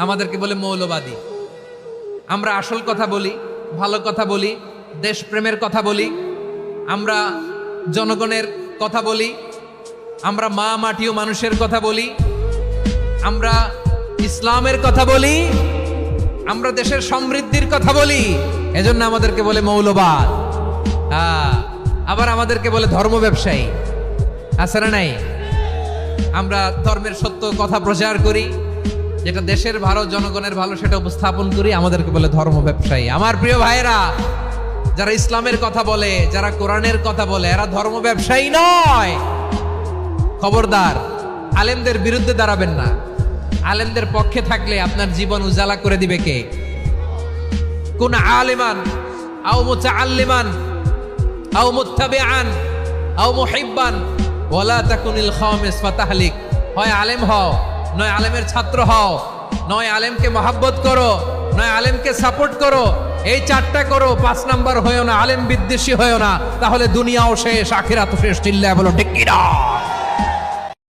আমাদেরকে বলে মৌলবাদী। আমরা আসল কথা বলি, ভালো কথা বলি, দেশপ্রেমের কথা বলি, আমরা জনগণের কথা বলি, আমরা মা মাটি ও মানুষের কথা বলি, আমরা ইসলামের কথা বলি, আমরা দেশের সমৃদ্ধির কথা বলি। এজন্য আমাদেরকে বলে মৌলবাদ। আবার আমাদেরকে বলে ধর্ম ব্যবসায়ী। আছে না নাই? আমরা ধর্মের সত্য কথা প্রচার করি, যেটা দেশের ভালো, জনগণের ভালো, সেটা উপস্থাপন করি, আমাদেরকে বলে ধর্ম ব্যবসায়ী। আমার প্রিয় ভাইরা, যারা ইসলামের কথা বলে, যারা কোরআনের কথা বলে, এরা ধর্ম ব্যবসায়ী নয়। খবরদার, আলেমদের বিরুদ্ধে দাঁড়াবেন না। আলেমদের পক্ষে থাকলে আপনার জীবন উজালা করে দিবে কে? কুন আলিমান আও মুতাআল্লিমান আও মুত্তাবিআন আও মুহিব্বান ওয়ালা তাকুনিল খামিস ফাতাহলিক। হয় আলেম হও, নয় আলেমের ছাত্র হও, নয় আলেমকে মহাব্বত করো, নয় আলেমকে সাপোর্ট করো। এই চারটা করো, 5 নাম্বার হয়েও না, আলেম বিদ্বেষী হয়েও না, তাহলে দুনিয়াও শেষ, আখিরাতও শেষ। চিল্লায় বলো ঠিক কি না?